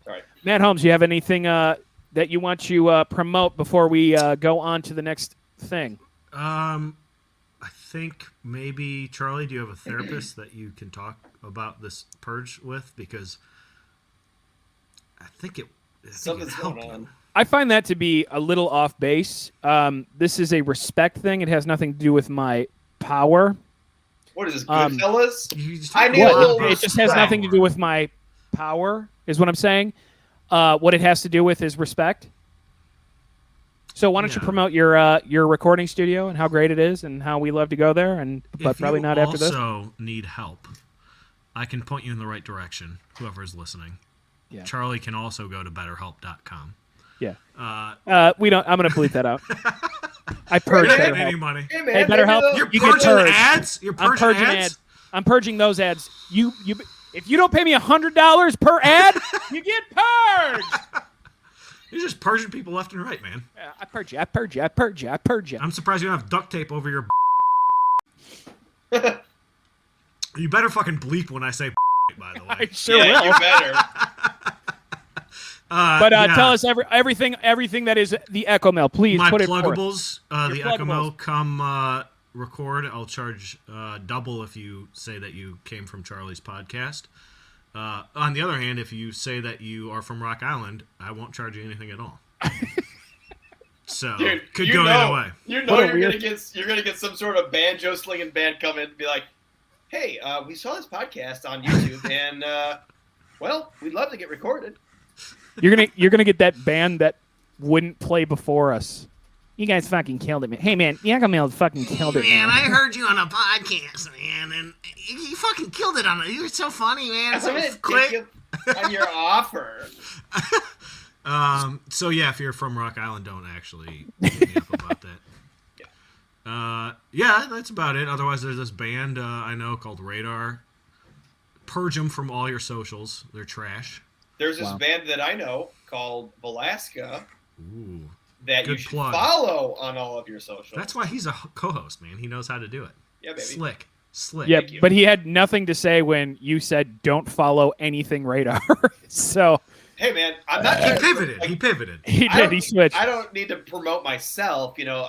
Sorry. Matt Holmes, you have anything that you want to promote before we go on to the next thing? I think maybe Charlie, do you have a therapist that you can talk about this purge with? Because I think it Something's help going you. on. I find that to be a little off base. This is a respect thing. It has nothing to do with my power. What is this, Um, Goodfellas? You just I talk knew about a little It just has respect. nothing to do with my power, is what I'm saying. What it has to do with is respect. So why don't you Yeah. promote your recording studio and how great it is and how we love to go there, but If probably you not after this. also need help, I can point you in the right direction, whoever is listening. Yeah. Charlie can also go to betterhelp.com. Yeah. Uh, We don't. I'm gonna bleep that out. I purge You're not better getting any help. money. Hey, man, Hey, better help. maybe You're You get purging purged. ads? You're I'm purging purging ads? ads. I'm purging those ads. You. If you don't pay me $100 per ad, you get purged. You're just purging people left and right, man. I purge you. I purge you. I purge you. I purge you. I'm surprised you don't have duct tape over your You better fucking bleep when I say by the way. I sure yeah, will. you better. But tell us everything that is the Echo Mill. Please My put it forth. pluggables, the Your Echo Mill, pluggables. come record. I'll charge double if you say that you came from Charlie's podcast. On the other hand, if you say that you are from Rock Island, I won't charge you anything at all. So Dude, could go either way. You know What a you're weird- gonna get some sort of banjo slinging band come in and be like, "Hey, we saw this podcast on YouTube, and well, we'd love to get recorded." You're gonna get that band that wouldn't play before us. You guys fucking killed it, man. Hey, man, the Echo Mill fucking killed it, man. I heard you on a podcast, man, and you fucking killed it on it. You were so funny, man. I'm gonna take you on your offer. So yeah, if you're from Rock Island, don't actually hit me up about that. Yeah, that's about it. Otherwise, there's this band I know called Radar. Purge them from all your socials. They're trash. There's this Wow. band that I know called Velasca Ooh. that you Good should plug. follow on all of your socials. That's why he's a co-host, man. He knows how to do it. Yeah, baby. Slick. Yeah, Thank you. but he had nothing to say when you said don't follow anything Radar. So Hey, man, I'm not. He trying to- pivoted. like, He pivoted. he I did. don't- He switched. I don't need to promote myself. You know,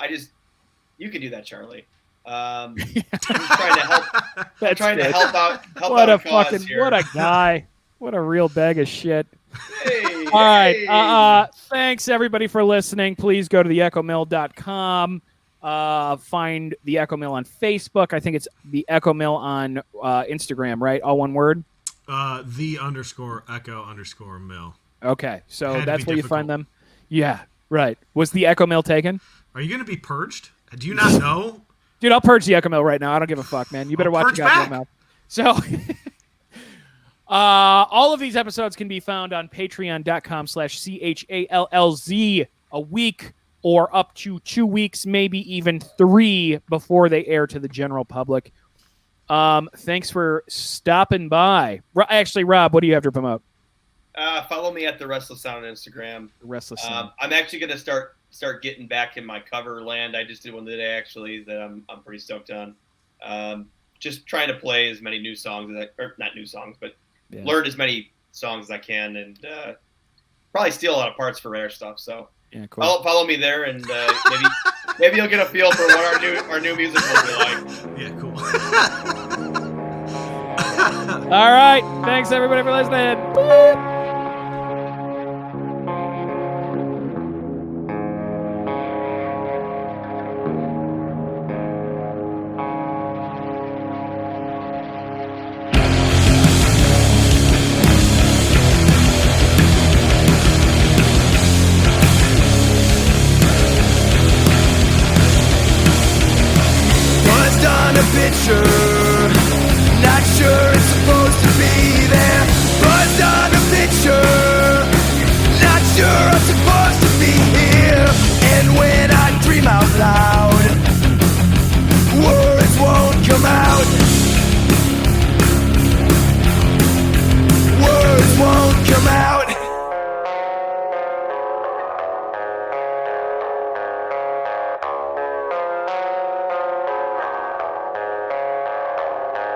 you can do that, Charlie. I'm just trying to help. I'm That's trying to good. help out. What a out cause fucking here. what a guy. What a real bag of shit. Hey, All right. hey. Thanks everybody for listening. Please go to theechomill.com. Find the Echo Mill on Facebook. I think it's the Echo Mill on Instagram, right? All one word. The_echo_mill. Okay, so Had to that's be where you difficult. find them. Yeah, right. Was the Echo Mill taken? Are you going to be purged? Do you not know? Dude, I'll purge the Echo Mill right now. I don't give a fuck, man. You better I'll watch your purge goddamn back. mouth. So, all of these episodes can be found on patreon.com/CHALLZ a week or up to 2 weeks, maybe even 3 before they air to the general public. Thanks for stopping by. Actually, Rob, what do you have to promote? Follow me at the Restless Sound on Instagram. Restless Sound. I'm actually gonna start getting back in my cover land. I just did one today actually that I'm pretty stoked on. Just trying to play as many new songs or not new songs, but Yeah. learn as many songs as I can, and probably steal a lot of parts for rare stuff. So Yeah, cool. follow me there, and maybe you'll get a feel for what our new music will be like. Yeah, cool. All right. Thanks, everybody, for listening. Boop. Buzzed on a picture, not sure it's supposed to be there. Buzzed on a picture, not sure I'm supposed to be here. And when I dream out loud, words won't come out. Words won't come out.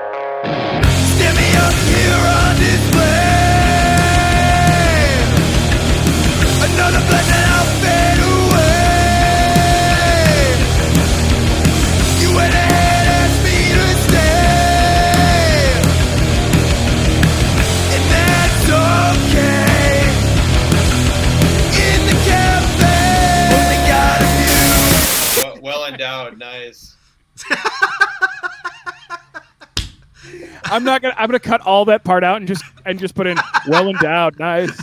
Stand me up here on display. Another blessing, I'll fade away. You went ahead, asked me to stay, and that's okay. In the cafe, only got a view. Well endowed, nice. I'm gonna cut all that part out and just put in well endowed. Nice.